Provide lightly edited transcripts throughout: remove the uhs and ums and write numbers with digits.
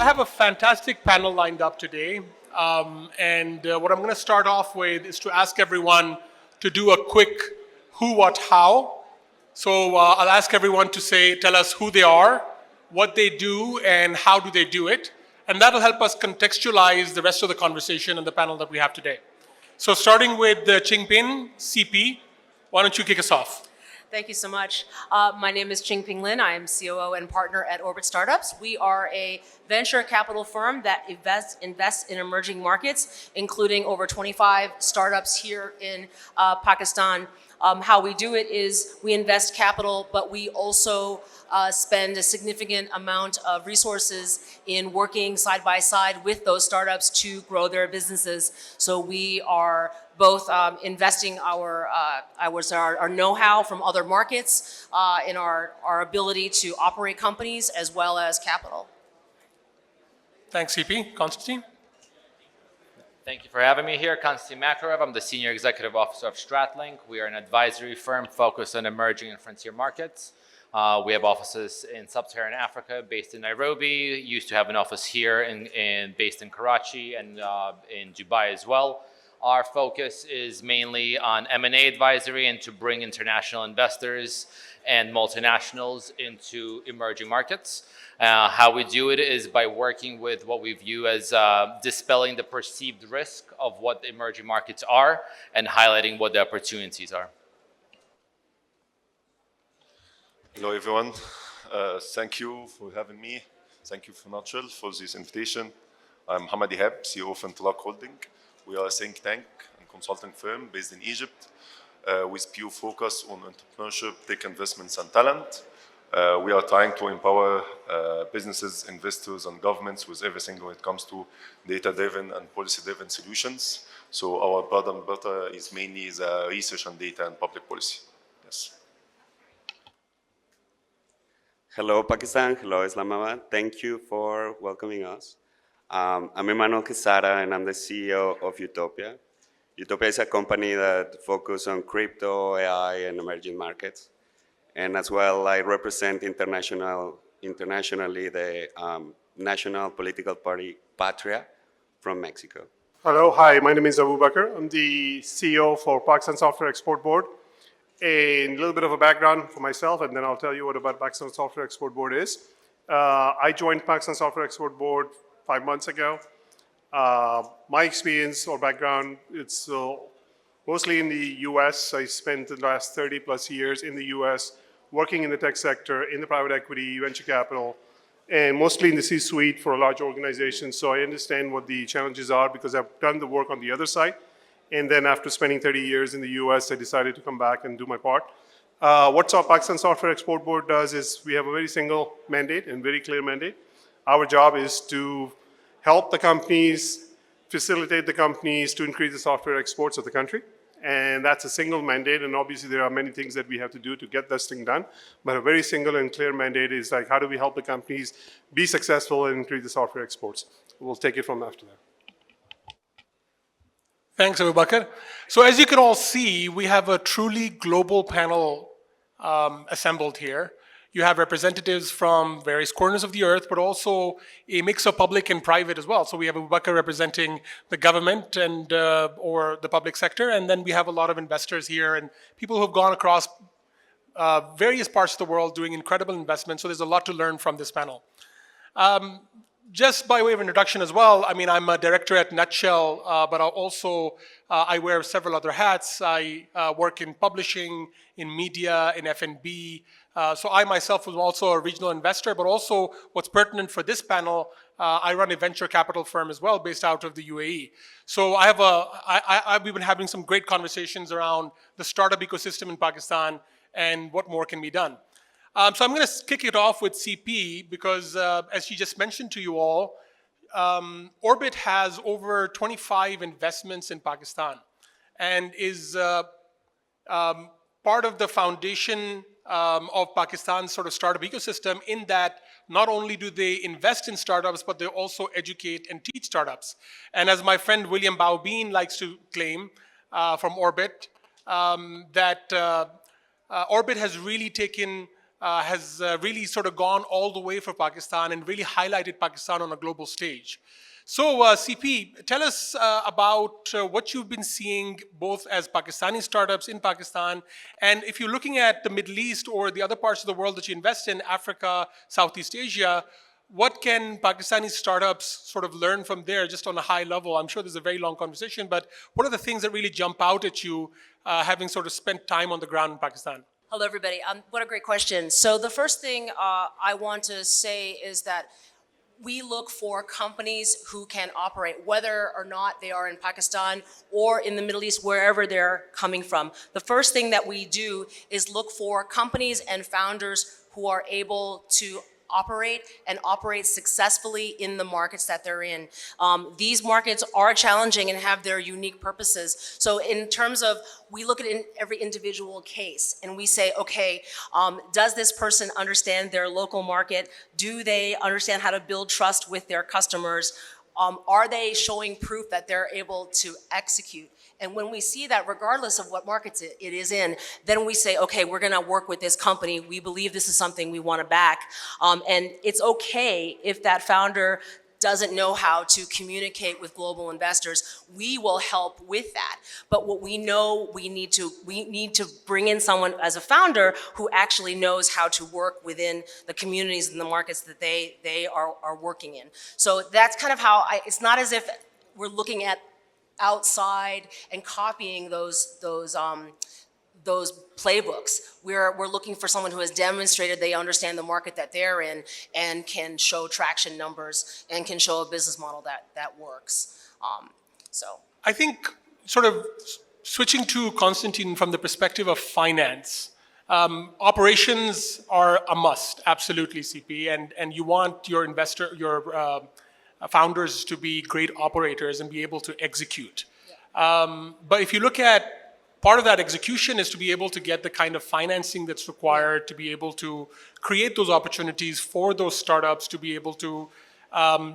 have a fantastic panel lined up today. What I'm going to start off with is to ask everyone to do a quick who, what, how. So I'll ask everyone to tell us who they are, what they do, and how do they do it. And that'll help us contextualize the rest of the conversation and the panel that we have today. So starting with Chingpin, CP, why don't you kick us off? Thank you so much. My name is Chingping Lin. I am COO and partner at Orbit Startups. We are a venture capital firm that invests in emerging markets, including over 25 startups here in Pakistan. How we do it is we invest capital, but we also spend a significant amount of resources in working side by side with those startups to grow their businesses. So we are both investing our know-how from other markets in our ability to operate companies as well as capital. Thanks, CP. Konstantin? Thank you for having me here. Konstantin Makarov. I'm the Senior Executive Officer of StratLink. We are an advisory firm focused on emerging and frontier markets. We have offices in Sub-Saharan Africa, based in Nairobi. Used to have an office here based in Karachi and in Dubai as well. Our focus is mainly on M&A advisory and to bring international investors and multinationals into emerging markets. How we do it is by working with what we view as dispelling the perceived risk of what the emerging markets are and highlighting what the opportunities are. Hello, everyone. Thank you for having me. Thank you, Financial, for this invitation. I'm Hamad Ihab, CEO of Intilaq Holding. We are a think tank and consulting firm based in Egypt with pure focus on entrepreneurship, tech investments, and talent. We are trying to empower businesses, investors, and governments with everything when it comes to data-driven and policy-driven solutions. So our bread and butter is mainly the research and data and public policy. Yes. Hello, Pakistan. Hello, Islamabad. Thank you for welcoming us. I'm Emmanuel Quesada, and I'm the CEO of Utopia. Utopia is a company that focuses on crypto, AI, and emerging markets. And as well, I represent internationally the National Political Party Patria from Mexico. Hello, hi, my name is Abu Bakr. I'm the CEO for Pakistan Software Export Board. A little bit of a background for myself, and then I'll tell you what about Pakistan Software Export Board is. I joined Pakistan Software Export Board 5 months ago. My experience or background, it's mostly in the US. I spent the last 30 plus years in the US working in the tech sector, in the private equity, venture capital, and mostly in the C-suite for a large organization. So I understand what the challenges are because I've done the work on the other side. And then after spending 30 years in the US, I decided to come back and do my part. What Pakistan Software Export Board does is we have a very single mandate and very clear mandate. Our job is to help the companies, facilitate the companies to increase the software exports of the country. And that's a single mandate. And obviously, there are many things that we have to do to get this thing done. But a very single and clear mandate is like, how do we help the companies be successful and increase the software exports? We'll take it from after that. Thanks, Abu Bakr. So as you can all see, we have a truly global panel assembled here. You have representatives from various corners of the earth, but also a mix of public and private as well. So we have Abu Bakr representing the government and or the public sector, and then we have a lot of investors here and people who have gone across various parts of the world doing incredible investments. So there's a lot to learn from this panel. Just by way of introduction as well, I mean, I'm a director at Nutshell, but I wear several other hats. I work in publishing, in media, in F&B. So I myself was also a regional investor, but also what's pertinent for this panel, I run a venture capital firm as well based out of the UAE. So we've been having some great conversations around the startup ecosystem in Pakistan and what more can be done. So I'm going to kick it off with CP because as she just mentioned to you all, Orbit has over 25 investments in Pakistan and is part of the foundation of Pakistan's sort of startup ecosystem in that not only do they invest in startups, but they also educate and teach startups. And as my friend William Baubeen likes to claim from Orbit, that Orbit has really taken has really sort of gone all the way for Pakistan and really highlighted Pakistan on a global stage. So, CP, tell us about what you've been seeing both as Pakistani startups in Pakistan, and if you're looking at the Middle East or the other parts of the world that you invest in, Africa, Southeast Asia, what can Pakistani startups sort of learn from there just on a high level? I'm sure there's a very long conversation, but what are the things that really jump out at you having sort of spent time on the ground in Pakistan? Hello, everybody. What a great question. So the first thing I want to say is that we look for companies who can operate, whether or not they are in Pakistan or in the Middle East, wherever they're coming from. The first thing that we do is look for companies and founders who are able to operate successfully in the markets that they're in. These markets are challenging and have their unique purposes. So in terms of, we look at every individual case and we say, okay, does this person understand their local market? Do they understand how to build trust with their customers? Are they showing proof that they're able to execute? And when we see that, regardless of what markets it is in, then we say, okay, we're gonna work with this company. We believe this is something we wanna back. And it's okay if that founder doesn't know how to communicate with global investors. We will help with that. But what we know, we need to bring in someone as a founder who actually knows how to work within the communities and the markets that they are working in. So that's kind of how it's not as if we're looking at outside and copying those playbooks. We're looking for someone who has demonstrated they understand the market that they're in and can show traction numbers and can show a business model that works. I think sort of switching to Konstantin from the perspective of finance, operations are a must, absolutely, CP, and you want your founders to be great operators and be able to execute. But if you look at part of that execution is to be able to get the kind of financing that's required to be able to create those opportunities for those startups to be able to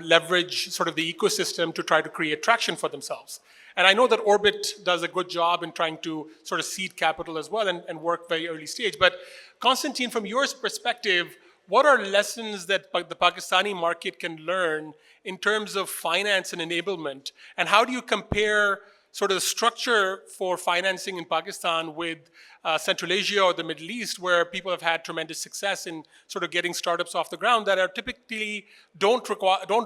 leverage sort of the ecosystem to try to create traction for themselves. And I know that Orbit does a good job in trying to sort of seed capital as well and work very early stage. But Konstantin, from your perspective, what are lessons that the Pakistani market can learn in terms of finance and enablement? And how do you compare sort of the structure for financing in Pakistan with Central Asia or the Middle East, where people have had tremendous success in sort of getting startups off the ground that are typically don't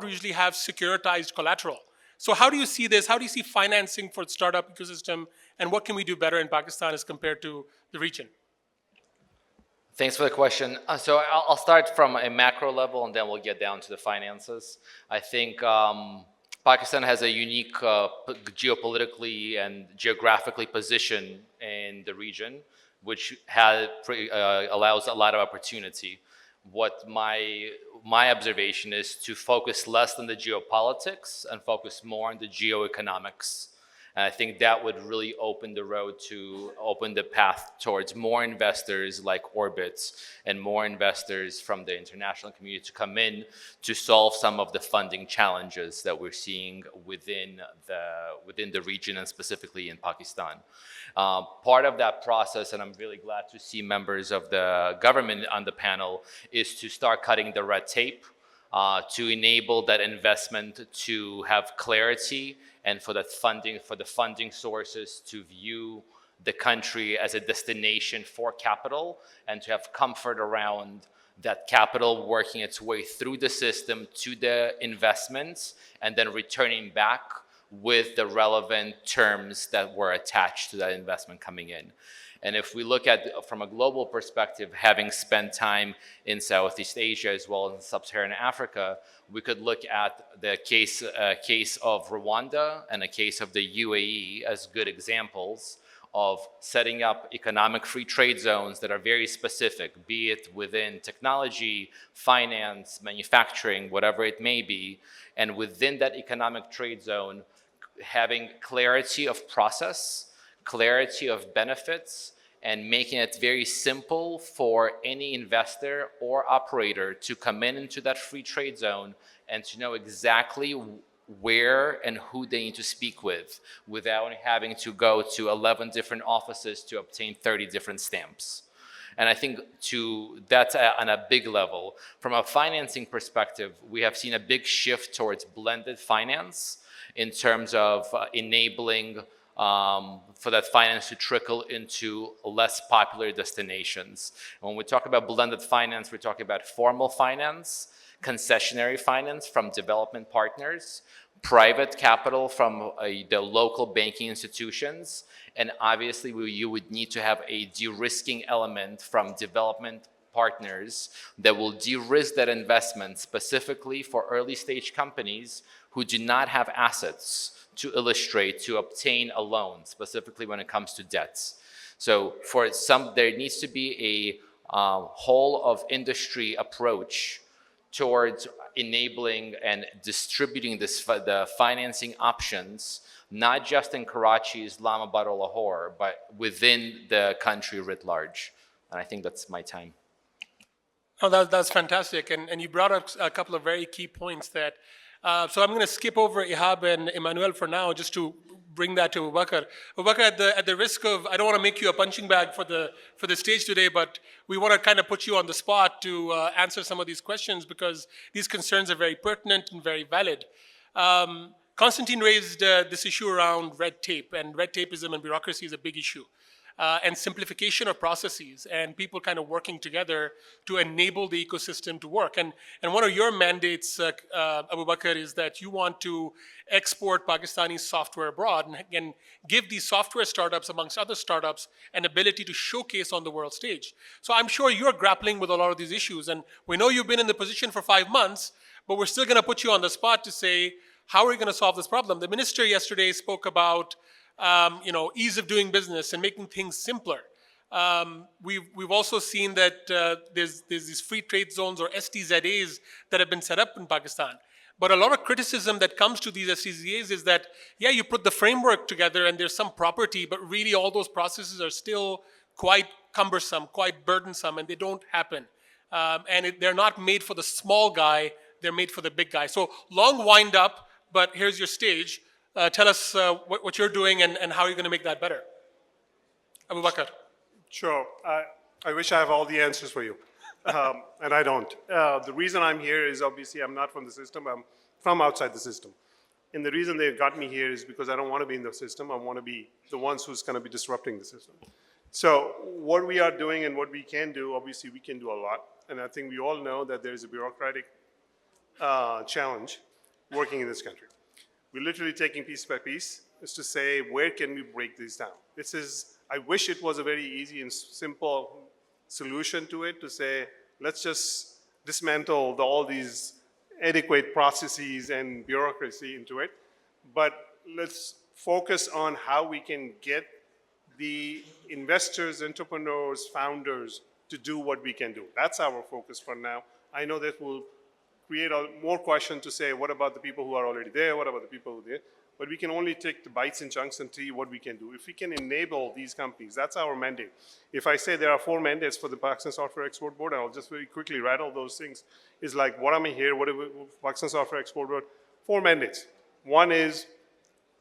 usually have securitized collateral? So how do you see this? How do you see financing for the startup ecosystem? And what can we do better in Pakistan as compared to the region? Thanks for the question. So I'll start from a macro level, and then we'll get down to the finances. I think Pakistan has a unique geopolitically and geographically position in the region, which allows a lot of opportunity. What my observation is to focus less on the geopolitics and focus more on the geoeconomics. And I think that would really open the road to open the path towards more investors like Orbitz and more investors from the international community to come in to solve some of the funding challenges that we're seeing within the region and specifically in Pakistan. Part of that process, and I'm really glad to see members of the government on the panel, is to start cutting the red tape to enable that investment to have clarity and for the funding sources to view the country as a destination for capital and to have comfort around that capital working its way through the system to the investments and then returning back with the relevant terms that were attached to that investment coming in. And if we look at from a global perspective, having spent time in Southeast Asia as well as in Sub-Saharan Africa, we could look at the case of Rwanda and a case of the UAE as good examples of setting up economic free trade zones that are very specific, be it within technology, finance, manufacturing, whatever it may be. And within that economic trade zone, having clarity of process, clarity of benefits, and making it very simple for any investor or operator to come into that free trade zone and to know exactly where and who they need to speak with without having to go to 11 different offices to obtain 30 different stamps. And I think that's on a big level. From a financing perspective, we have seen a big shift towards blended finance in terms of enabling for that finance to trickle into less popular destinations. When we talk about blended finance, we're talking about formal finance, concessionary finance from development partners, private capital from the local banking institutions, and obviously you would need to have a de-risking element from development partners that will de-risk that investment specifically for early stage companies who do not have assets to illustrate, to obtain a loan, specifically when it comes to debts. So for some, there needs to be a whole of industry approach towards enabling and distributing the financing options, not just in Karachi, Islamabad, or Lahore, but within the country writ large. And I think that's my time. Oh, that's fantastic. And you brought up a couple of very key points that, so I'm going to skip over Ihab and Emmanuel for now, just to bring that to Abubakar. Abubakar, at the risk of, I don't want to make you a punching bag for the stage today, but we want to kind of put you on the spot to answer some of these questions because these concerns are very pertinent and very valid. Constantine raised this issue around red tape, and red tapeism and bureaucracy is a big issue. And simplification of processes and people kind of working together to enable the ecosystem to work. And one of your mandates, Abu Bakr, is that you want to export Pakistani software abroad and give these software startups, amongst other startups, an ability to showcase on the world stage. So I'm sure you're grappling with a lot of these issues. And we know you've been in the position for 5 months, but we're still going to put you on the spot to say, how are we going to solve this problem? The minister yesterday spoke about ease of doing business and making things simpler. We've also seen that there's these free trade zones or STZAs that have been set up in Pakistan. But a lot of criticism that comes to these STZAs is that, yeah, you put the framework together and there's some property, but really all those processes are still quite cumbersome, quite burdensome, and they don't happen. They're not made for the small guy, they're made for the big guy. So long wind up, but here's your stage. Tell us what you're doing and how you're going to make that better. Abu Bakr. Sure. I wish I have all the answers for you, and I don't. The reason I'm here is obviously I'm not from the system. I'm from outside the system. And the reason they got me here is because I don't want to be in the system. I want to be the ones who's going to be disrupting the system. So what we are doing and what we can do, obviously we can do a lot. And I think we all know that there is a bureaucratic challenge working in this country. We're literally taking piece by piece is to say, where can we break these down? I wish it was a very easy and simple solution to it, to say, let's just dismantle all these adequate processes and bureaucracy into it. But let's focus on how we can get the investors, entrepreneurs, founders to do what we can do. That's our focus for now. I know that will create more questions to say, what about the people who are already there? What about the people who are there? But we can only take the bites and chunks and see what we can do. If we can enable these companies, that's our mandate. If I say there are 4 mandates for the Pakistan Software Export Board, I'll just very quickly rattle those things. It's like, what am I here? What is Pakistan Software Export Board? 4 mandates. One is,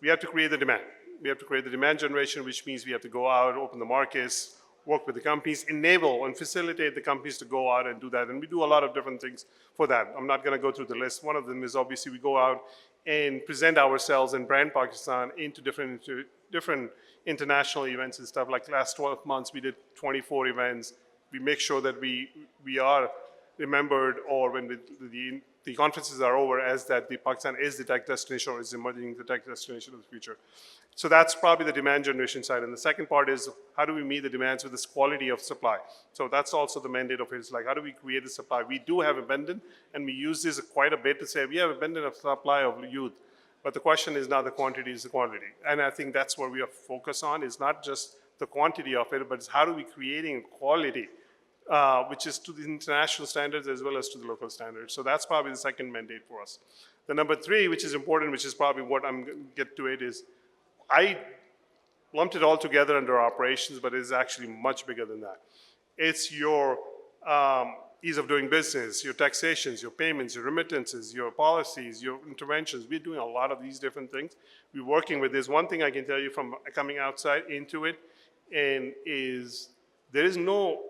we have to create the demand. We have to create the demand generation, which means we have to go out, open the markets, work with the companies, enable and facilitate the companies to go out and do that. And we do a lot of different things for that. I'm not going to go through the list. One of them is obviously we go out and present ourselves and brand Pakistan into different international events and stuff. Like last 12 months, we did 24 events. We make sure that we are remembered, or when the conferences are over, as that the Pakistan is the tech destination or is emerging the tech destination of the future. So that's probably the demand generation side. And the second part is, how do we meet the demands with this quality of supply? So that's also the mandate of it. It's like, how do we create the supply? We do have abundant, and we use this quite a bit to say, we have abundant of supply of youth. But the question is not the quantity, it's the quantity. And I think that's where we are focused on, is not just the quantity of it, but it's how do we creating quality, which is to the international standards as well as to the local standards. So that's probably the second mandate for us. The number 3, which is important, which is probably what I'm going to get to it, is I lumped it all together under operations, but it's actually much bigger than that. It's your ease of doing business, your taxations, your payments, your remittances, your policies, your interventions. We're doing a lot of these different things. We're working with this. One thing I can tell you from coming outside into it, and is there is no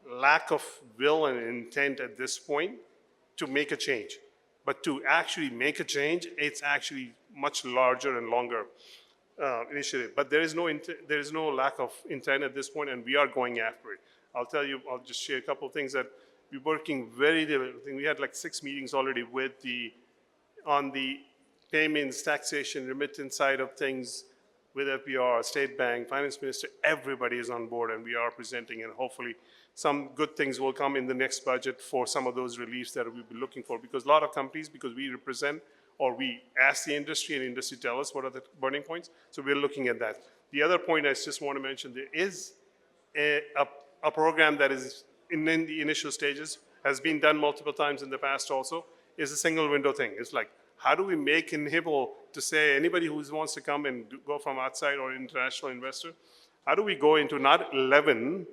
lack of will and intent at this point to make a change. But to actually make a change, it's actually much larger and longer initiative. But there is no lack of intent at this point, and we are going after it. I'll just share a couple of things that we're working very diligently. We had like 6 meetings already on the payments, taxation, remittance side of things with FBR, State Bank, Finance Minister. Everybody is on board, and we are presenting, and hopefully some good things will come in the next budget for some of those reliefs that we've been looking for. Because a lot of companies, because we represent or we ask the industry, and industry tell us what are the burning points. So we're looking at that. The other point I just want to mention, there is a program that is in the initial stages, has been done multiple times in the past also, is a single window thing. It's like, how do we make enable to say anybody who wants to come and go from outside or international investor, how do we go into not 11,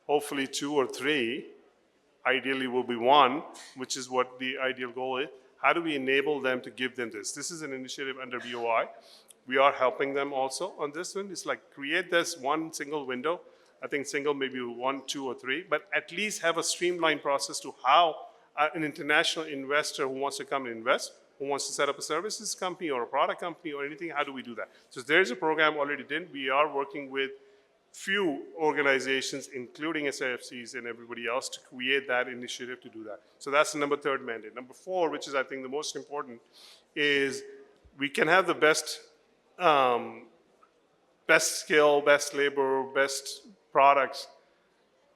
hopefully 2 or 3, ideally will be 1, which is what the ideal goal is. How do we enable them to give them this? This is an initiative under BOI. We are helping them also on this one. It's like create this one single window. I think single maybe 1, 2, or 3, but at least have a streamlined process to how an international investor who wants to come and invest, who wants to set up a services company or a product company or anything, how do we do that? So there's a program already done. We are working with few organizations, including SIFCs and everybody else, to create that initiative to do that. So that's the number 3rd mandate. Number 4, which is I think the most important, is we can have the best skill, best labor, best products.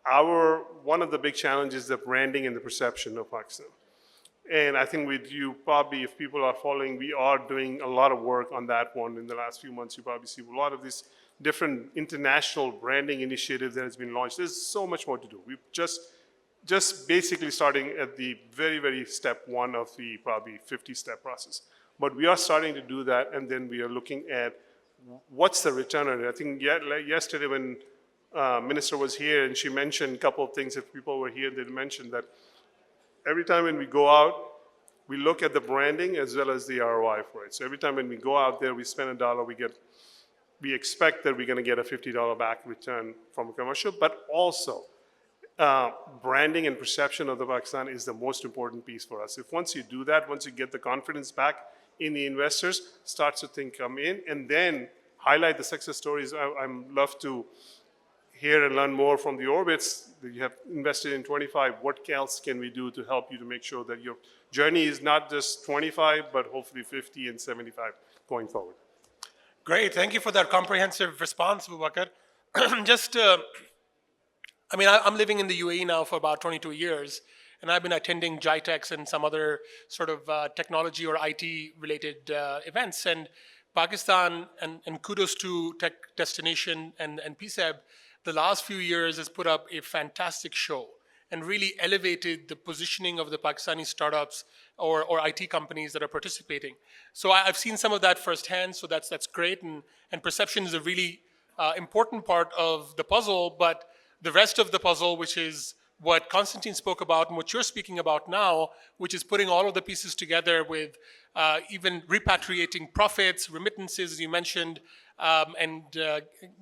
One of the big challenges is the branding and the perception of Pakistan. And I think with you, probably if people are following, we are doing a lot of work on that one in the last few months. You probably see a lot of these different international branding initiatives that has been launched. There's so much more to do. We've just basically starting at the very, very step 1 of the probably 50-step process. But we are starting to do that, and then we are looking at what's the return on it. I think yesterday when Minister was here and she mentioned a couple of things, if people were here, they mentioned that every time when we go out, we look at the branding as well as the ROI for it. So every time when we go out there, we spend $1, we expect that we're going to get a $50 back return from a commercial, but also branding and perception of the Pakistan is the most important piece for us. If once you do that, once you get the confidence back in the investors, starts to think come in, and then highlight the success stories. I'm love to hear and learn more from the Orbits. You have invested in 25. What else can we do to help you to make sure that your journey is not just 25, but hopefully 50 and 75 going forward? Great, thank you for that comprehensive response, Abubakar. I'm living in the UAE now for about 22 years, and I've been attending GITEX and some other sort of technology or IT-related events. And Pakistan, and kudos to Tech Destination and PSEB, the last few years has put up a fantastic show and really elevated the positioning of the Pakistani startups or IT companies that are participating. So I've seen some of that firsthand, so that's great, and perception is a really important part of the puzzle, but the rest of the puzzle, which is what Constantine spoke about and what you're speaking about now, which is putting all of the pieces together with even repatriating profits, remittances, as you mentioned, and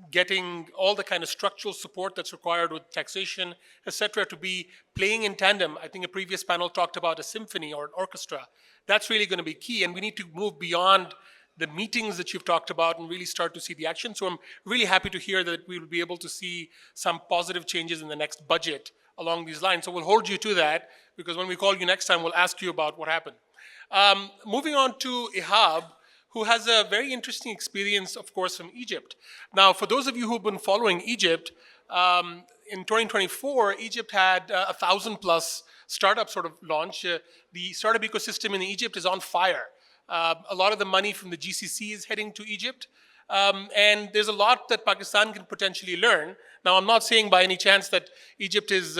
getting all the kind of structural support that's required with taxation, et cetera, to be playing in tandem. I think a previous panel talked about a symphony or an orchestra. That's really going to be key, and we need to move beyond the meetings that you've talked about and really start to see the action. So I'm really happy to hear that we will be able to see some positive changes in the next budget along these lines. So we'll hold you to that, because when we call you next time, we'll ask you about what happened. Moving on to Ihab, who has a very interesting experience, of course, from Egypt. Now, for those of you who've been following Egypt, in 2024, Egypt had 1,000+ startups sort of launch. The startup ecosystem in Egypt is on fire. A lot of the money from the GCC is heading to Egypt. And there's a lot that Pakistan can potentially learn. Now, I'm not saying by any chance that Egypt is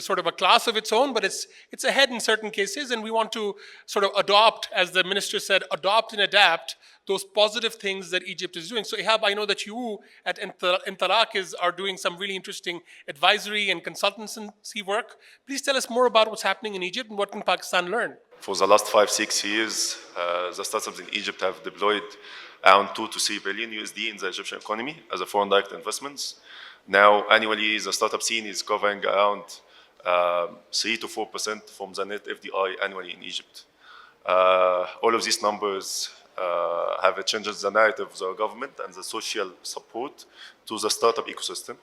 sort of a class of its own, but it's ahead in certain cases, and we want to sort of adopt, as the minister said, adopt and adapt those positive things that Egypt is doing. So Ihab, I know that you at Intalaq are doing some really interesting advisory and consultancy work. Please tell us more about what's happening in Egypt and what can Pakistan learn? For the last 5-6 years, the startups in Egypt have deployed around 2 to 3 billion USD in the Egyptian economy as a foreign direct investments. Now, annually, the startup scene is covering around 3 to 4% from the net FDI annually in Egypt. All of these numbers have changed the narrative of the government and the social support to the startup ecosystem.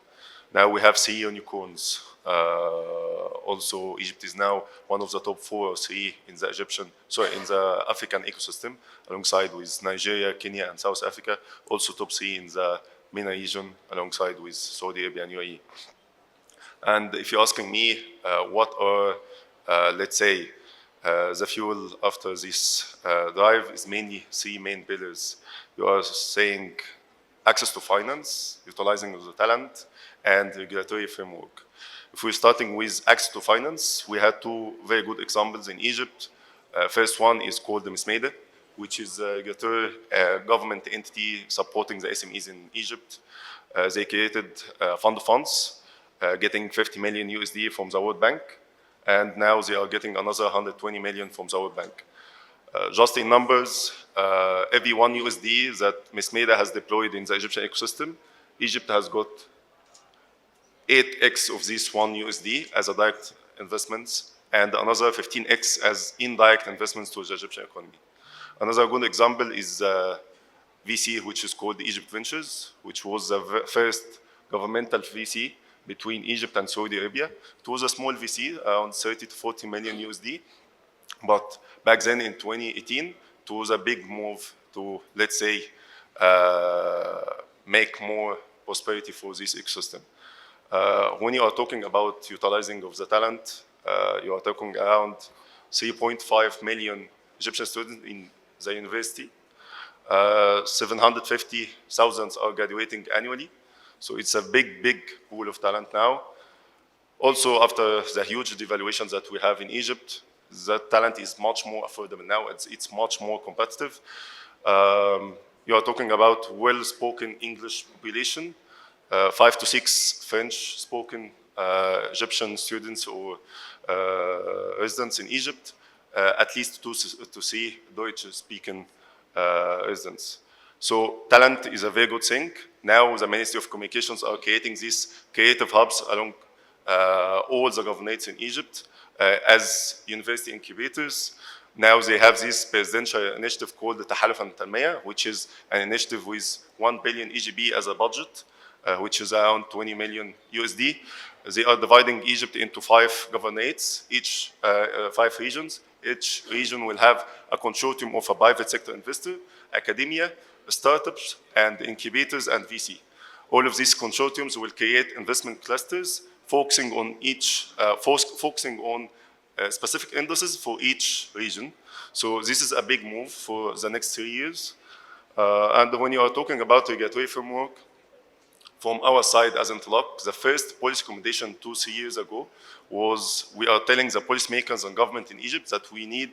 Now we have 3 unicorns. Also, Egypt is now one of the top 4 or 3 in the in the African ecosystem, alongside with Nigeria, Kenya, and South Africa. Also top 3 in the MENA region, alongside with Saudi Arabia and UAE. And if you're asking me, what are, let's say, the fuel after this drive is mainly 3 main pillars. You are saying access to finance, utilizing the talent, and regulatory framework. If we're starting with access to finance, we had 2 very good examples in Egypt. First one is called the MISMEDA, which is a regulatory government entity supporting the SMEs in Egypt. They created fund of funds, getting 50 million USD from the World Bank, and now they are getting another 120 million from the World Bank. Just in numbers, every 1 USD that MISMEDA has deployed in the Egyptian ecosystem, Egypt has got 8x of this 1 USD as a direct investments, and another 15x as indirect investments to the Egyptian economy. Another good example is VC, which is called Egypt Ventures, which was the first governmental VC between Egypt and Saudi Arabia. It was a small VC, around 30 to 40 million USD. But back then in 2018, it was a big move to, let's say, make more prosperity for this ecosystem. When you are talking about utilizing of the talent, you are talking around 3.5 million Egyptian students in the university. 750,000 are graduating annually. So it's a big, big pool of talent now. Also, after the huge devaluations that we have in Egypt, the talent is much more affordable now. It's much more competitive. You are talking about well-spoken English population, 5 to 6 French-spoken Egyptian students or residents in Egypt, at least 2 to 3 Deutsch-speaking residents. So talent is a very good thing. Now the Ministry of Communications are creating these creative hubs along all the governorates in Egypt as university incubators. Now they have this presidential initiative called the Tahaluf and Talmiya, which is an initiative with 1 billion EGB as a budget, which is around 20 million USD. They are dividing Egypt into 5 governorates, each 5 regions. Each region will have a consortium of a private sector investor, academia, startups, and incubators and VC. All of these consortiums will create investment clusters focusing on specific indices for each region. So this is a big move for the next 3 years. And when you are talking about regulatory framework, from our side as Interlock, the first policy recommendation 2-3 years ago was we are telling the policymakers and government in Egypt that we need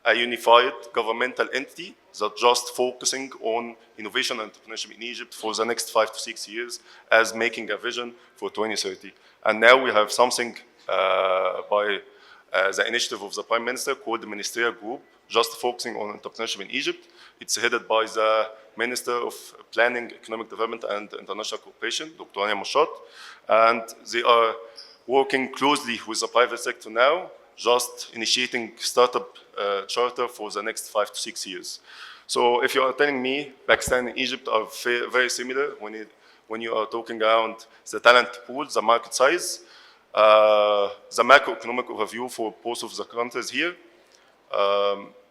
a unified governmental entity that just focusing on innovation and entrepreneurship in Egypt for the next 5 to 6 years as making a vision for 2030. And now we have something by the initiative of the Prime Minister called the Ministerial Group, just focusing on entrepreneurship in Egypt. It's headed by the Minister of Planning, Economic Development and International Cooperation, Dr. Ania Moshat, and they are working closely with the private sector now, just initiating startup charter for the next 5 to 6 years. So if you are telling me Pakistan and Egypt are very similar when you are talking around the talent pool, the market size, the macroeconomic overview for both of the countries here,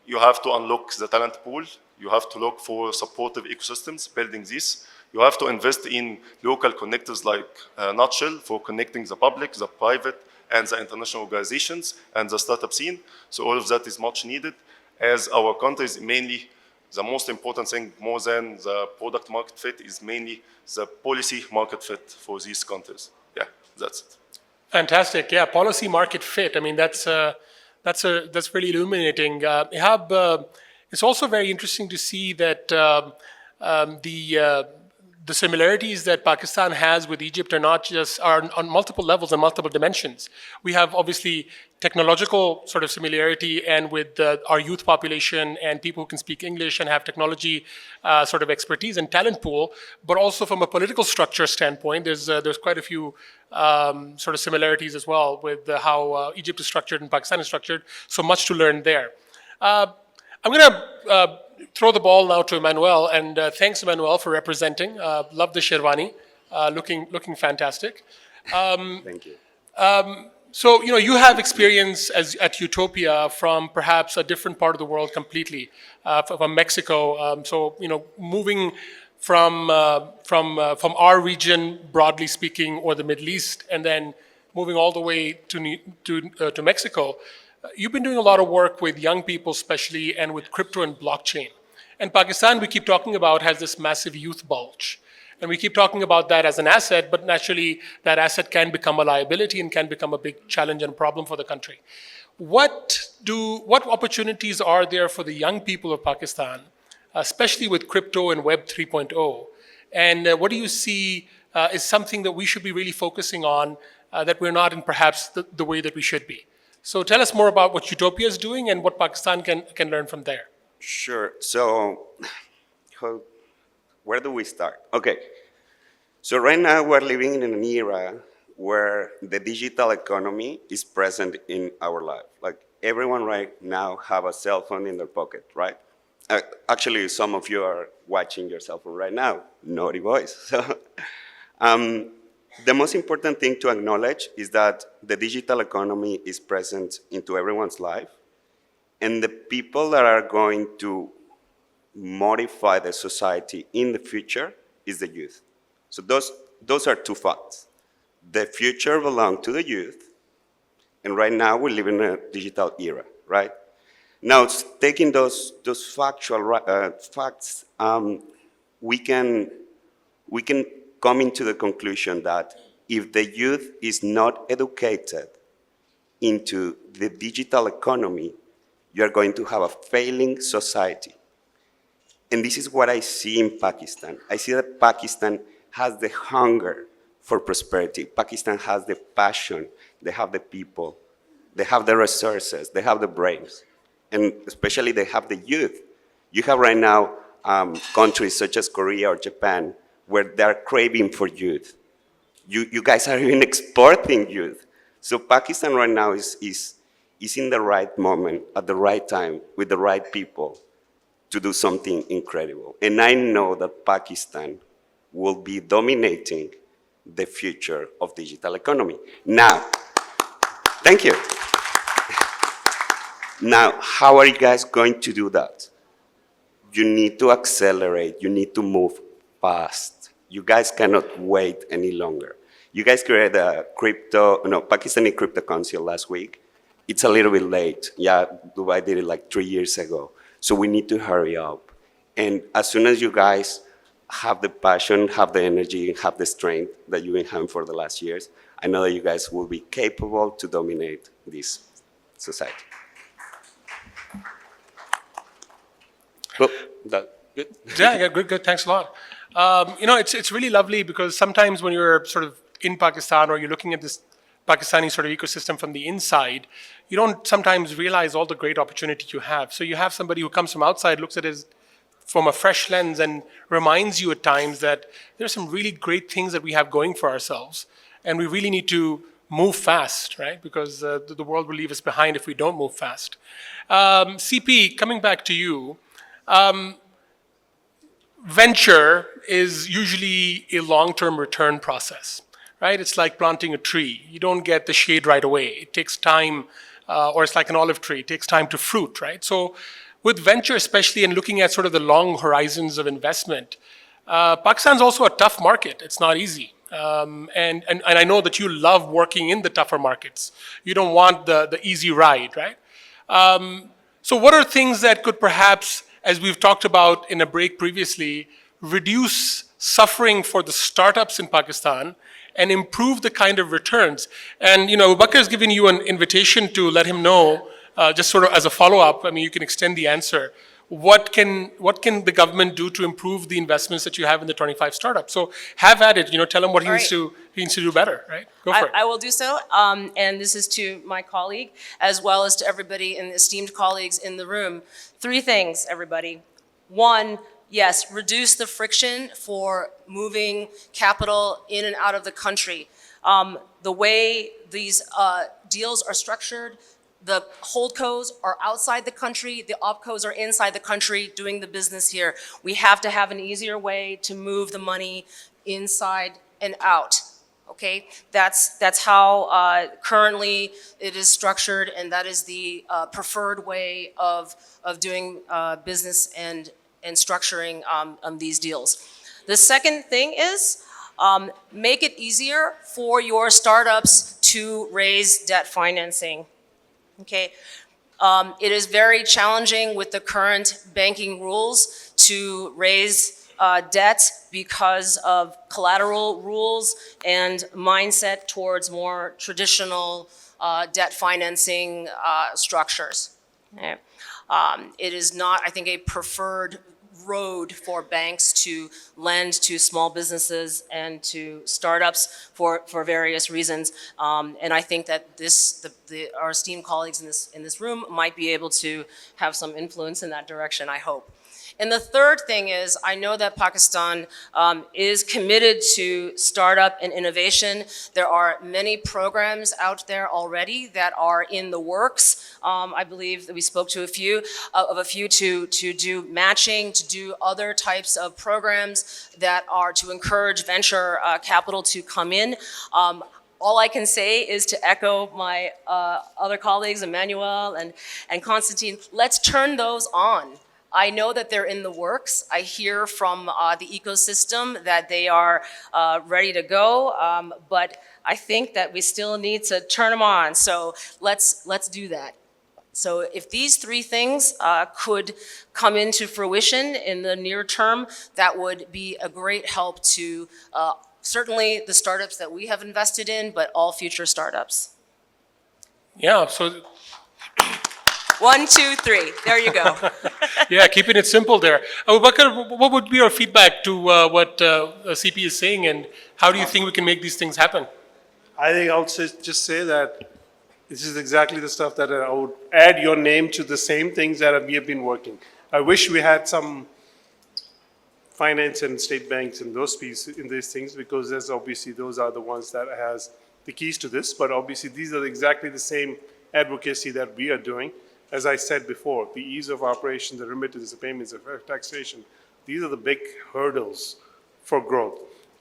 you have to unlock the talent pool. You have to look for supportive ecosystems, building this. You have to invest in local connectors like Nutshell for connecting the public, the private, and the international organizations and the startup scene. So all of that is much needed, as our country is mainly the most important thing, more than the product market fit, is mainly the policy market fit for these countries. Yeah, that's it. Fantastic. Yeah, policy market fit. I mean, that's really illuminating. Ihab, it's also very interesting to see that the similarities that Pakistan has with Egypt are not just are on multiple levels and multiple dimensions. We have obviously technological sort of similarity, and with our youth population and people who can speak English and have technology sort of expertise and talent pool, but also from a political structure standpoint, there's quite a few sort of similarities as well with how Egypt is structured and Pakistan is structured. So much to learn there. I'm going to throw the ball now to Emmanuel, and thanks, Emmanuel, for representing. Love the Sherwani, looking fantastic. Thank you. So, you have experience at Utopia from perhaps a different part of the world completely, from Mexico. So, moving from our region, broadly speaking, or the Middle East, and then moving all the way to Mexico. You've been doing a lot of work with young people, especially, and with crypto and blockchain. And Pakistan, we keep talking about, has this massive youth bulge. And we keep talking about that as an asset, but naturally, that asset can become a liability and can become a big challenge and problem for the country. What opportunities are there for the young people of Pakistan, especially with crypto and Web 3.0? And what do you see is something that we should be really focusing on that we're not in perhaps the way that we should be? So tell us more about what Utopia is doing and what Pakistan can learn from there. Sure. So, where do we start? Okay. So right now we're living in an era where the digital economy is present in our life. Like everyone right now have a cell phone in their pocket, right? Actually, some of you are watching your cell phone right now. Naughty boys. So, the most important thing to acknowledge is that the digital economy is present into everyone's life, and the people that are going to modify the society in the future is the youth. So those are two facts. The future belongs to the youth, and right now we live in a digital era, right? Now, taking those factual facts, we can come into the conclusion that if the youth is not educated into the digital economy, you're going to have a failing society. And this is what I see in Pakistan. I see that Pakistan has the hunger for prosperity. Pakistan has the passion. They have the people. They have the resources. They have the brains. And especially they have the youth. You have right now countries such as Korea or Japan where they're craving for youth. You guys are even exporting youth. So Pakistan right now is in the right moment, at the right time, with the right people to do something incredible. And I know that Pakistan will be dominating the future of digital economy. Now, thank you. Now, how are you guys going to do that? You need to accelerate. You need to move fast. You guys cannot wait any longer. You guys created a Pakistani crypto council last week. It's a little bit late. Yeah, Dubai did it like 3 years ago. So we need to hurry up. And as soon as you guys have the passion, have the energy, have the strength that you've been having for the last years, I know that you guys will be capable to dominate this society. Well, that good? Yeah, good. Thanks a lot. It's really lovely because sometimes when you're sort of in Pakistan or you're looking at this Pakistani sort of ecosystem from the inside, you don't sometimes realize all the great opportunity you have. So you have somebody who comes from outside, looks at it from a fresh lens and reminds you at times that there's some really great things that we have going for ourselves. And we really need to move fast, right? Because the world will leave us behind if we don't move fast. CP, coming back to you, venture is usually a long-term return process, right? It's like planting a tree. You don't get the shade right away. It takes time, or it's like an olive tree. It takes time to fruit, right? So with venture especially and looking at sort of the long horizons of investment, Pakistan's also a tough market. It's not easy. And I know that you love working in the tougher markets. You don't want the easy ride, right? So what are things that could perhaps, as we've talked about in a break previously, reduce suffering for the startups in Pakistan and improve the kind of returns? And, Bakr has given you an invitation to let him know, just sort of as a follow-up, I mean, you can extend the answer. what can the government do to improve the investments that you have in the 25 startups? So have at it. Tell him what he All needs right. to do better. Right? Go for it. I will do so, and this is to my colleague, as well as to everybody and esteemed colleagues in the room. 3 things, everybody. 1, yes, reduce the friction for moving capital in and out of the country. The way these deals are structured, the holdcos are outside the country, the opcos are inside the country doing the business here. We have to have an easier way to move the money inside and out. Okay, that's how currently it is structured, and that is the preferred way of doing business and structuring these deals. The second thing is make it easier for your startups to raise debt financing. Okay, it is very challenging with the current banking rules to raise debt because of collateral rules and mindset towards more traditional debt financing structures. Okay. It is not, I think, a preferred road for banks to lend to small businesses and to startups for various reasons. And I think that our esteemed colleagues in this room might be able to have some influence in that direction, I hope. And the third thing is, I know that Pakistan is committed to startup and innovation. There are many programs out there already that are in the works. I believe that we spoke to a few to do matching, to do other types of programs that are to encourage venture capital to come in. All I can say is to echo my other colleagues, Emmanuel and Constantine, let's turn those on. I know that they're in the works. I hear from the ecosystem that they are ready to go, but I think that we still need to turn them on. So let's do that. So if these 3 things could come into fruition in the near term, that would be a great help to certainly the startups that we have invested in, but all future startups. Yeah. So 1, 2, 3. There you go. yeah, keeping it simple there. Abu Bakr, what would be your feedback to what CP is saying, and how do you think we can make these things happen? I think I would just say that this is exactly the stuff that I would add your name to the same things that we have been working. I wish we had some finance and state banks in those pieces, in these things, because there's obviously those are the ones that has the keys to this, but obviously these are exactly the same advocacy that we are doing. As I said before, the ease of operation, the remittances, the payments, the taxation, these are the big hurdles for growth.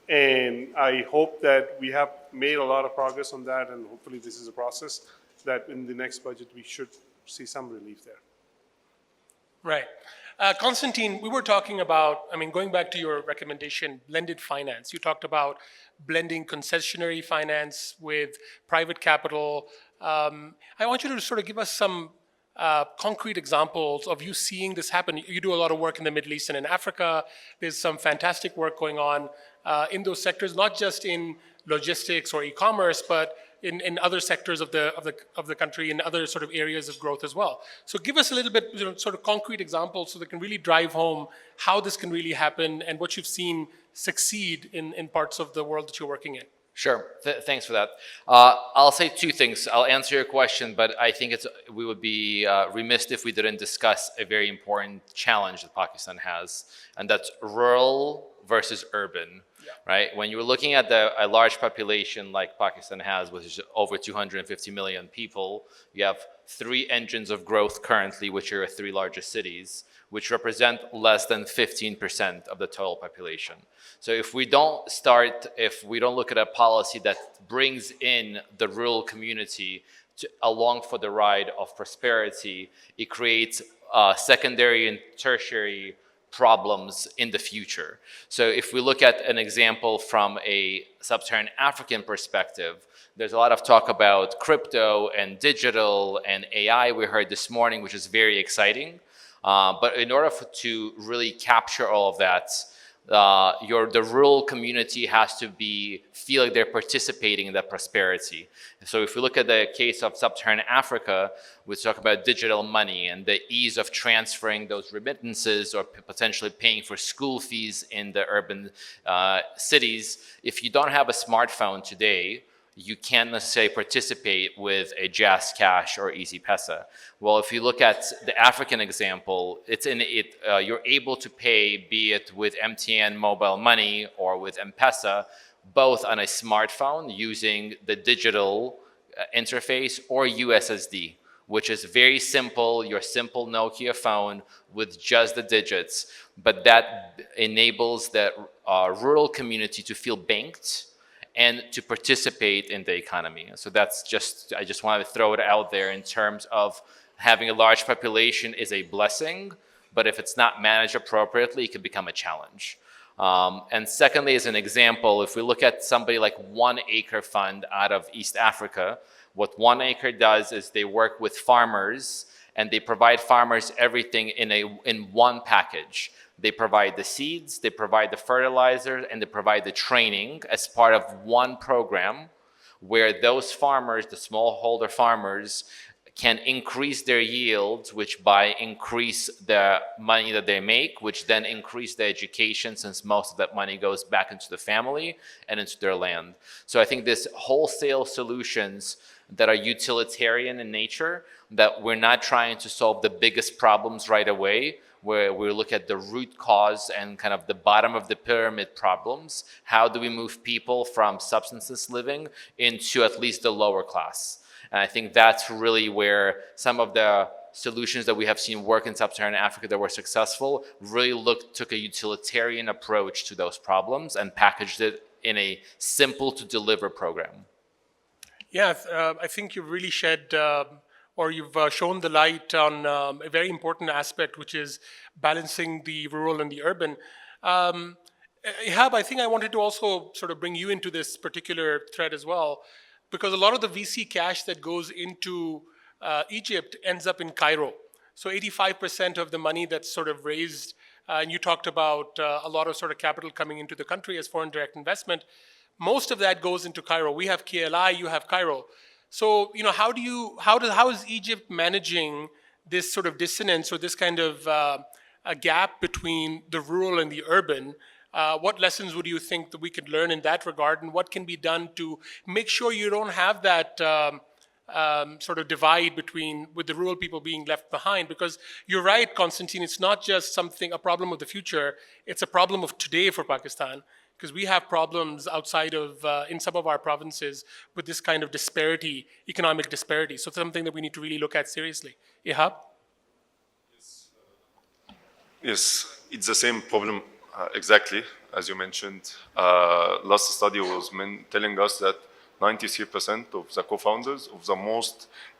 And I hope that we have made a lot of progress on that, and hopefully this is a process that in the next budget we should see some relief there. Right. Constantine, we were talking about, going back to your recommendation, blended finance. You talked about blending concessionary finance with private capital. I want you to sort of give us some concrete examples of you seeing this happen. You do a lot of work in the Middle East and in Africa. There's some fantastic work going on in those sectors, not just in logistics or e-commerce, but in other sectors of the country, in other sort of areas of growth as well. So give us a little bit, sort of concrete examples so that can really drive home how this can really happen and what you've seen succeed in parts of the world that you're working in. Sure. Thanks for that. I'll say 2 things. I'll answer your question, but I think we would be remiss if we didn't discuss a very important challenge that Pakistan has, and that's rural versus urban. Yeah. Right? When you're looking at a large population like Pakistan has, which is over 250 million people, you have 3 engines of growth currently, which are 3 largest cities, which represent less than 15% of the total population. So if we don't look at a policy that brings in the rural community along for the ride of prosperity, it creates secondary and tertiary problems in the future. So if we look at an example from a sub-Saharan African perspective, there's a lot of talk about crypto and digital and AI we heard this morning, which is very exciting. But in order to really capture all of that, the rural community has to feel like they're participating in that prosperity. So if we look at the case of sub-Saharan Africa, we talk about digital money and the ease of transferring those remittances or potentially paying for school fees in the urban cities. If you don't have a smartphone today, you can't necessarily participate with a Jazz Cash or Easy Pesa. Well, if you look at the African example, you're able to pay, be it with MTN mobile money or with M-Pesa, both on a smartphone using the digital interface or USSD, which is very simple, your simple Nokia phone with just the digits. But that enables the rural community to feel banked and to participate in the economy. So that's I just wanted to throw it out there in terms of having a large population is a blessing, but if it's not managed appropriately, it can become a challenge. And secondly, as an example, if we look at somebody like One Acre Fund out of East Africa, what One Acre does is they work with farmers and they provide farmers everything in one package. They provide the seeds, they provide the fertilizer, and they provide the training as part of one program where those farmers, the smallholder farmers, can increase their yields, which by increase the money that they make, which then increase the education, since most of that money goes back into the family and into their land. So I think this wholesale solutions that are utilitarian in nature, that we're not trying to solve the biggest problems right away, where we look at the root cause and kind of the bottom of the pyramid problems. How do we move people from subsistence living into at least the lower class? And I think that's really where some of the solutions that we have seen work in sub-Saharan Africa that were successful really took a utilitarian approach to those problems and packaged it in a simple to deliver program. Yeah, I think you've really shed or you've shown the light on a very important aspect, which is balancing the rural and the urban. Ihab, I think I wanted to also sort of bring you into this particular thread as well, because a lot of the VC cash that goes into Egypt ends up in Cairo. So 85% of the money that's sort of raised, and you talked about a lot of sort of capital coming into the country as foreign direct investment, most of that goes into Cairo. We have KLI, you have Cairo. So, you know, how is Egypt managing this sort of dissonance or this kind of a gap between the rural and the urban? What lessons would you think that we could learn in that regard, and what can be done to make sure you don't have that sort of divide with the rural people being left behind? Because you're right, Constantine, it's not just a problem of the future, it's a problem of today for Pakistan. Because we have problems outside of, in some of our provinces, with this kind of disparity, economic disparity. So it's something that we need to really look at seriously. Ihab? Yes, it's the same problem exactly, as you mentioned. Last study was telling us that 93% of the co-founders of the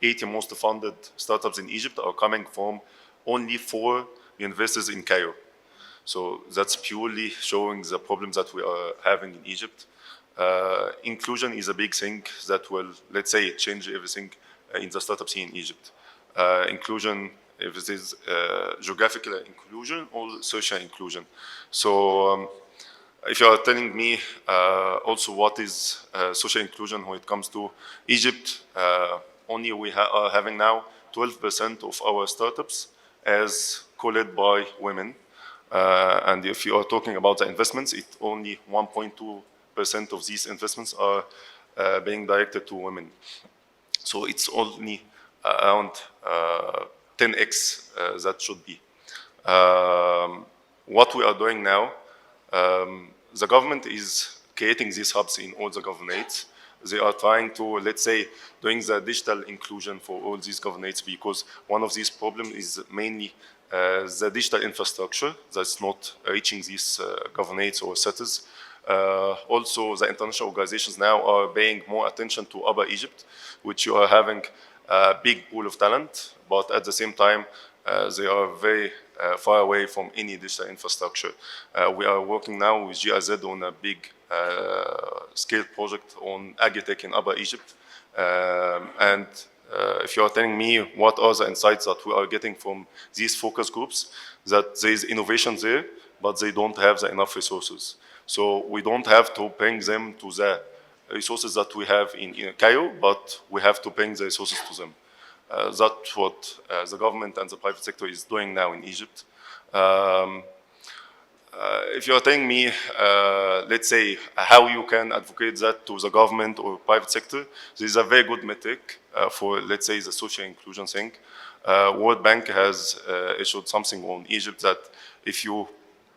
80 most funded startups in Egypt are coming from only 4 universities in Cairo. So that's purely showing the problems that we are having in Egypt. Inclusion is a big thing that will, let's say, change everything in the startup scene in Egypt. Inclusion, if it is geographical inclusion or social inclusion. So if you are telling me also what is social inclusion when it comes to Egypt, only we are having now 12% of our startups as co-led by women. And if you are talking about the investments, only 1.2% of these investments are being directed to women. So it's only around 10x that should be. What we are doing now, the government is creating these hubs in all the governorates. They are trying to, let's say, doing the digital inclusion for all these governorates, because one of these problems is mainly the digital infrastructure that's not reaching these governorates or cities. Also, the international organizations now are paying more attention to Upper Egypt, which you are having a big pool of talent, but at the same time, they are very far away from any digital infrastructure. We are working now with GIZ on a big scale project on agritech in Upper Egypt. If you are telling me what are the insights that we are getting from these focus groups, that there is innovation there, but they don't have the enough resources. So we don't have to bring them to the resources that we have in Cairo, but we have to bring the resources to them. That's what the government and the private sector is doing now in Egypt. If you're telling me, let's say, how you can advocate that to the government or private sector, this is a very good metric for, let's say, the social inclusion thing. World Bank has issued something on Egypt that if you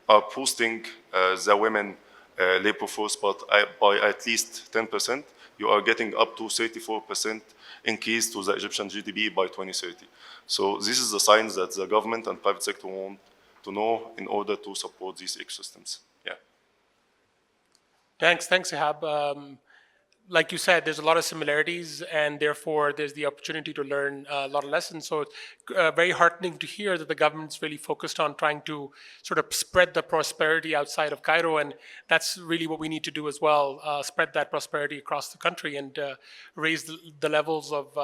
are boosting the women labor force by at least 10%, you are getting up to 34% increase to the Egyptian GDP by 2030. So this is the signs that the government and private sector want to know in order to support these ecosystems. Yeah. Thanks, Ihab. Like you said, there's a lot of similarities, and therefore there's the opportunity to learn a lot of lessons. So it's very heartening to hear that the government's really focused on trying to sort of spread the prosperity outside of Cairo, and that's really what we need to do as well: spread that prosperity across the country and raise the levels of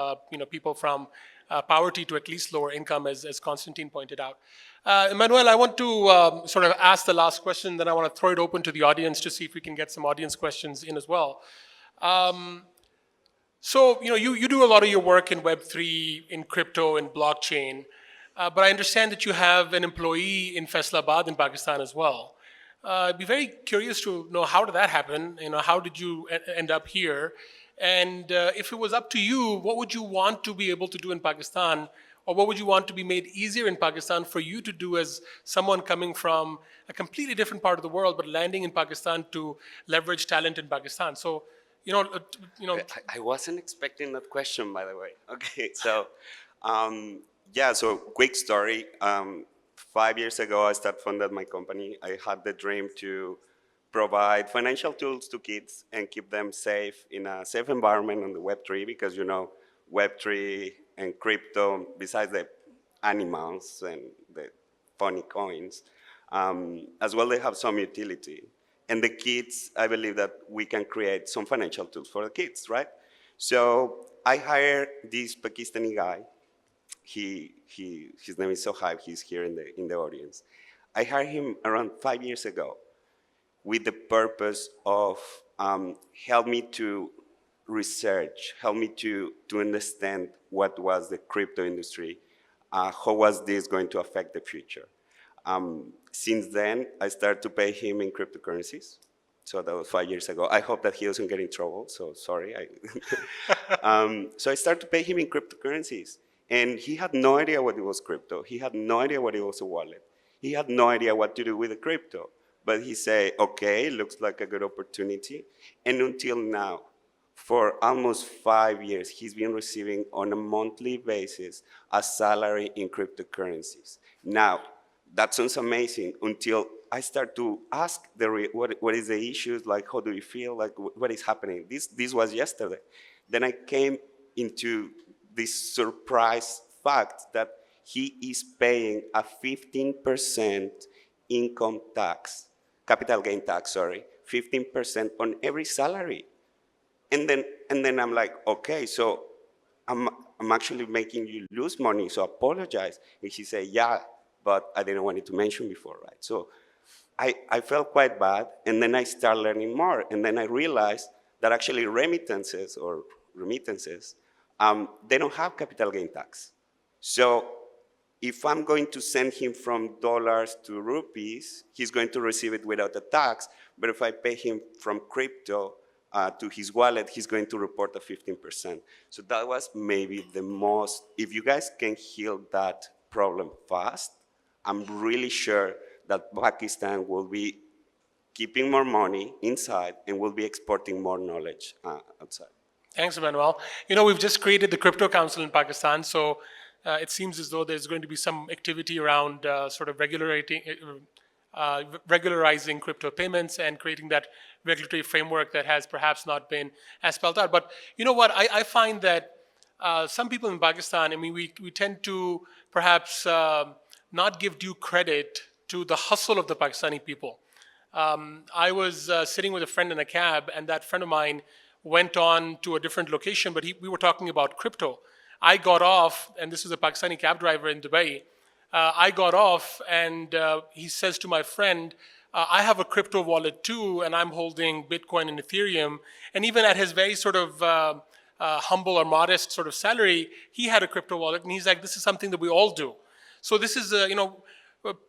people from poverty to at least lower income, as Constantine pointed out. Emmanuel, I want to sort of ask the last question, then I want to throw it open to the audience to see if we can get some audience questions in as well. So, you do a lot of your work in Web3, in crypto, and blockchain, but I understand that you have an employee in Faisalabad in Pakistan as well. I'd be very curious to know, how did that happen? How did you end up here? And if it was up to you, what would you want to be able to do in Pakistan, or what would you want to be made easier in Pakistan for you to do as someone coming from a completely different part of the world, but landing in Pakistan to leverage talent in Pakistan? So, I wasn't expecting that question, by the way. Okay, so yeah, so quick story. 5 years ago, I funded my company. I had the dream to provide financial tools to kids and keep them safe in a safe environment on the Web3, because Web3 and crypto, besides the animals and the funny coins, as well, they have some utility. And the kids, I believe that we can create some financial tools for the kids, right? So I hired this Pakistani guy. His name is Sohaib. He's here in the audience. I hired him around 5 years ago with the purpose of help me to research, help me to understand what was the crypto industry, how was this going to affect the future. Since then, I started to pay him in cryptocurrencies. So that was 5 years ago. I hope that he doesn't get in trouble, so sorry. So I started to pay him in cryptocurrencies. And he had no idea what it was crypto. He had no idea what it was a wallet. He had no idea what to do with the crypto. But he said, okay, looks like a good opportunity. And until now, for almost 5 years, he's been receiving on a monthly basis a salary in cryptocurrencies. Now, that sounds amazing until I start to ask what is the issues, like how do you feel, like what is happening? This was yesterday. Then I came into this surprise fact that he is paying a 15% income tax, capital gain tax, sorry, 15% on every salary. And then I'm like, okay, so I'm actually making you lose money, so apologize. And she said, yeah, but I didn't want it to mention before, right? So I felt quite bad, and then I started learning more, and then I realized that actually remittances, they don't have capital gain tax. So if I'm going to send him from dollars to rupees, he's going to receive it without a tax, but if I pay him from crypto to his wallet, he's going to report a 15%. So that was maybe the most, if you guys can heal that problem fast, I'm really sure that Pakistan will be keeping more money inside and will be exporting more knowledge outside. Thanks, Emmanuel. We've just created the Crypto Council in Pakistan, so it seems as though there's going to be some activity around sort of regularizing crypto payments and creating that regulatory framework that has perhaps not been as spelled out. But you know what? I find that some people in Pakistan, we tend to perhaps not give due credit to the hustle of the Pakistani people. I was sitting with a friend in a cab, and that friend of mine went on to a different location, but we were talking about crypto. I got off, and this was a Pakistani cab driver in Dubai. I got off, and he says to my friend, I have a crypto wallet too, and I'm holding Bitcoin and Ethereum. And even at his very sort of humble or modest sort of salary, he had a crypto wallet, and he's like, this is something that we all do. So this is,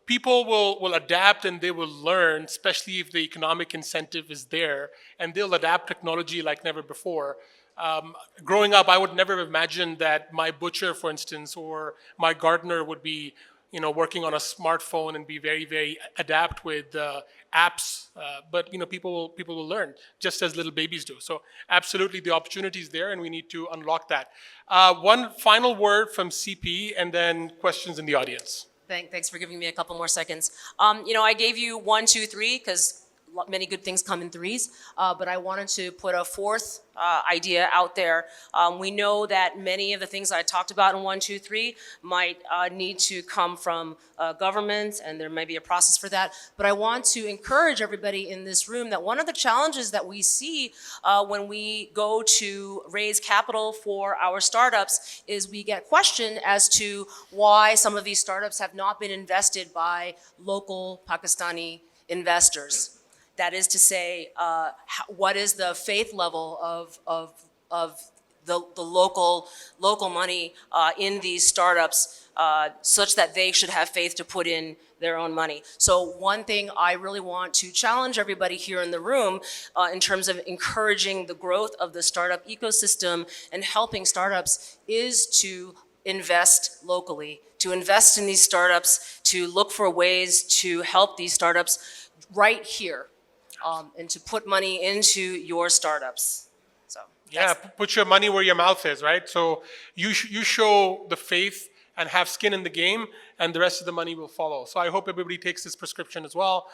people will adapt and they will learn, especially if the economic incentive is there, and they'll adapt technology like never before. Growing up, I would never have imagined that my butcher, for instance, or my gardener would be, working on a smartphone and be very, very adept with apps. But people will learn just as little babies do. So absolutely, the opportunity is there, and we need to unlock that. One final word from CP, and then questions in the audience. Thanks for giving me a couple more seconds. I gave you 1, 2, 3 because many good things come in threes, but I wanted to put a fourth idea out there. We know that many of the things I talked about in 1, 2, 3 might need to come from government, and there may be a process for that. But I want to encourage everybody in this room that one of the challenges that we see when we go to raise capital for our startups is we get questioned as to why some of these startups have not been invested by local Pakistani investors. That is to say, what is the faith level of the local money in these startups such that they should have faith to put in their own money. So one thing I really want to challenge everybody here in the room in terms of encouraging the growth of the startup ecosystem and helping startups is to invest locally, to invest in these startups, to look for ways to help these startups right here. And to put money into your startups. So yeah, put your money where your mouth is, right? So you show the faith and have skin in the game, and the rest of the money will follow. So I hope everybody takes this prescription as well.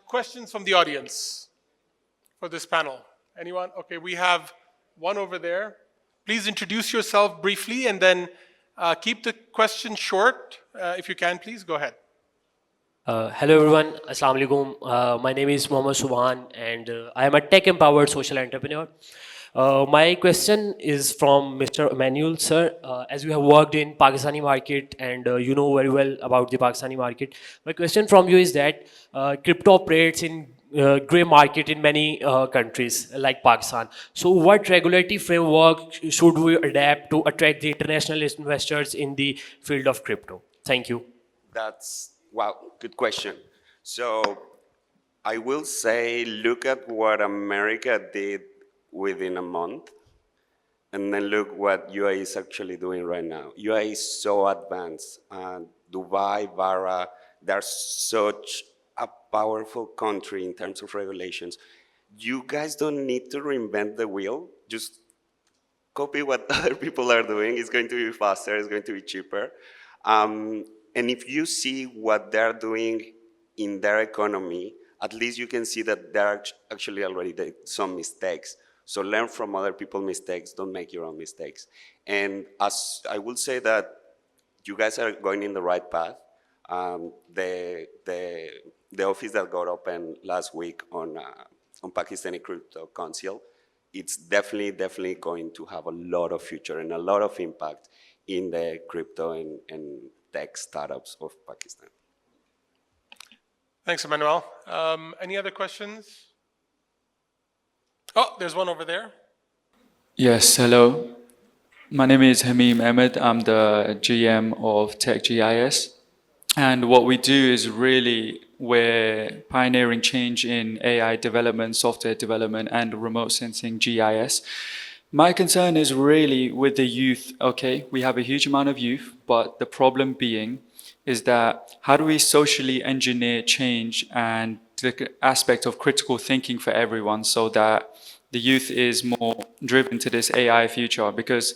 Questions from the audience for this panel? Anyone? Okay, we have one over there. Please introduce yourself briefly, and then keep the question short. If you can, please go ahead. Hello everyone, Assalamu alaikum. My name is Mohammad Subhan, and I am a tech-empowered social entrepreneur. My question is from Mr. Emmanuel, sir. As you have worked in Pakistani market and you know very well about the Pakistani market, my question from you is that crypto operates in grey market in many countries like Pakistan. So what regulatory framework should we adapt to attract the international investors in the field of crypto? Thank you. Wow, good question. So I will say, look at what America did within a month, and then look what UAE is actually doing right now. UAE is so advanced. Dubai, Bara, they're such a powerful country in terms of regulations. You guys don't need to reinvent the wheel. Just copy what other people are doing. It's going to be faster. It's going to be cheaper. And if you see what they're doing in their economy, at least you can see that there actually already did some mistakes. So learn from other people's mistakes, don't make your own mistakes. And as I will say that you guys are going in the right path. The office that got opened last week on Pakistani Crypto Council, it's definitely going to have a lot of future and a lot of impact in the crypto and tech startups of Pakistan. Thanks, Emmanuel. Any other questions? Oh, there's one over there. Yes, hello. My name is Hamim Ahmed. I'm the GM of Tech GIS. And what we do is really we're pioneering change in AI development, software development, and remote sensing GIS. My concern is really with the youth. Okay, we have a huge amount of youth, but the problem being is that how do we socially engineer change and the aspect of critical thinking for everyone so that the youth is more driven to this AI future? Because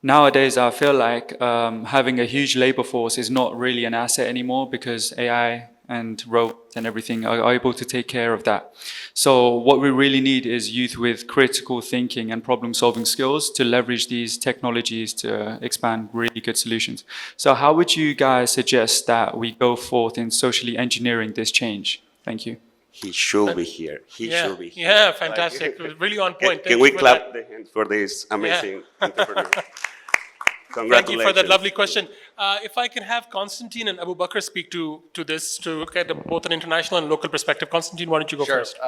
nowadays I feel like having a huge labor force is not really an asset anymore because AI and robots and everything are able to take care of that. So what we really need is youth with critical thinking and problem-solving skills to leverage these technologies to expand really good solutions. So how would you guys suggest that we go forth in socially engineering this change? Thank you. He should be here. He should be here. Yeah, fantastic. Really on point. Can we clap the hands for this amazing entrepreneur? Congratulations. Thank you for that lovely question. If I can have Constantine and Abu Bakr speak to this to get both an international and local perspective. Constantine, why don't you go Sure. first?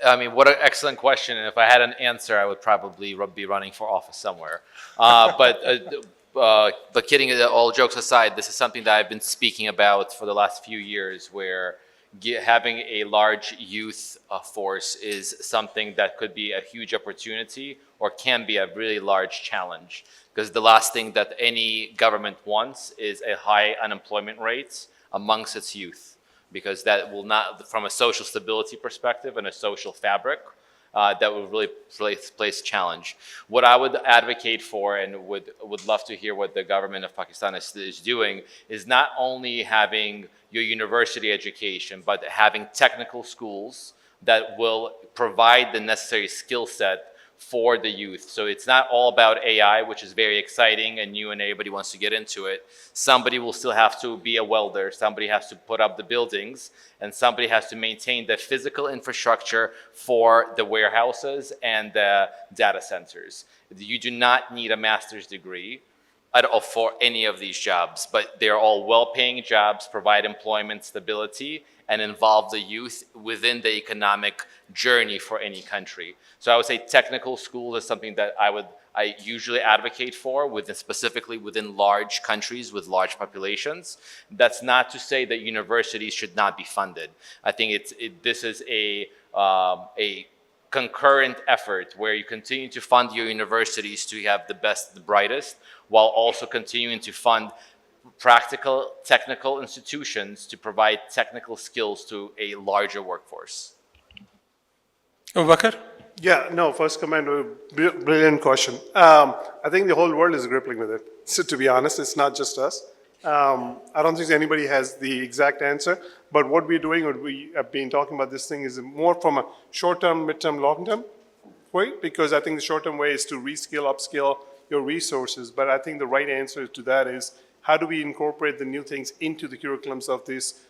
I mean, what an excellent question. And if I had an answer, I would probably be running for office somewhere. But kidding, all jokes aside, this is something that I've been speaking about for the last few years, where having a large youth force is something that could be a huge opportunity or can be a really large challenge. Because the last thing that any government wants is a high unemployment rate amongst its youth, because that will not, from a social stability perspective and a social fabric, that would really place challenge. What I would advocate for, and would love to hear what the government of Pakistan is doing, is not only having your university education, but having technical schools that will provide the necessary skill set for the youth. So it's not all about AI, which is very exciting and new and everybody wants to get into it. Somebody will still have to be a welder, somebody has to put up the buildings, and somebody has to maintain the physical infrastructure for the warehouses and the data centers. You do not need a master's degree at all for any of these jobs, but they're all well-paying jobs, provide employment stability, and involve the youth within the economic journey for any country. So I would say technical school is something that I usually advocate for, specifically within large countries with large populations. That's not to say that universities should not be funded. I think this is a concurrent effort where you continue to fund your universities to have the best, the brightest, while also continuing to fund practical, technical institutions to provide technical skills to a larger workforce. Abu Bakr? Yeah, no, first comment, brilliant question. I think the whole world is grappling with it. So to be honest, it's not just us. I don't think anybody has the exact answer, but what we're doing, what we have been talking about this thing is more from a short-term, mid-term, long-term way, because I think the short-term way is to reskill, upskill your resources, but I think the right answer to that is how do we incorporate the new things into the curriculums of this?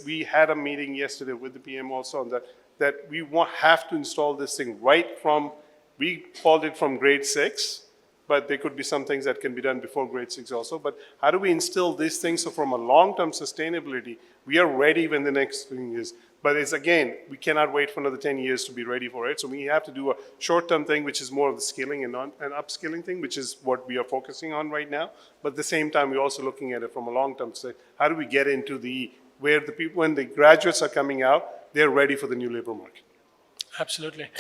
We had a meeting yesterday with the PM also on that we have to install this thing right from, we called it from grade 6, but there could be some things that can be done before grade 6 also. But how do we instill these things so from a long-term sustainability, we are ready when the next thing is. But it's again, we cannot wait for another 10 years to be ready for it. So we have to do a short-term thing, which is more of the skilling and upskilling thing, which is what we are focusing on right now. But at the same time, we're also looking at it from a long-term say, how do we get into where the people, when the graduates are coming out, they're ready for the new labor market. Absolutely.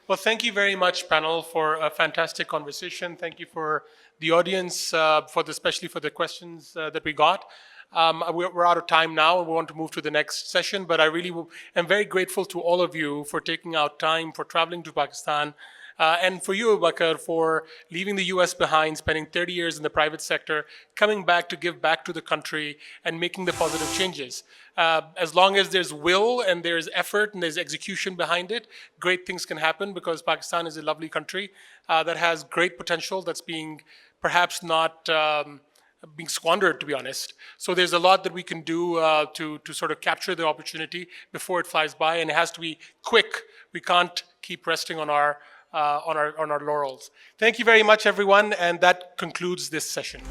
Well, thank you very much, panel, for a fantastic conversation. Thank you for the audience, especially for the questions that we got. We're out of time now, and we want to move to the next session, but I really am very grateful to all of you for taking out time, for traveling to Pakistan, and for you, Abu Bakr, for leaving the US behind, spending 30 years in the private sector, coming back to give back to the country and making the positive changes. As long as there's will and there's effort and there's execution behind it, great things can happen, because Pakistan is a lovely country that has great potential that's being perhaps not being squandered, to be honest. So there's a lot that we can do to sort of capture the opportunity before it flies by, and it has to be quick. We can't keep resting on our laurels. Thank you very much, everyone, and that concludes this session.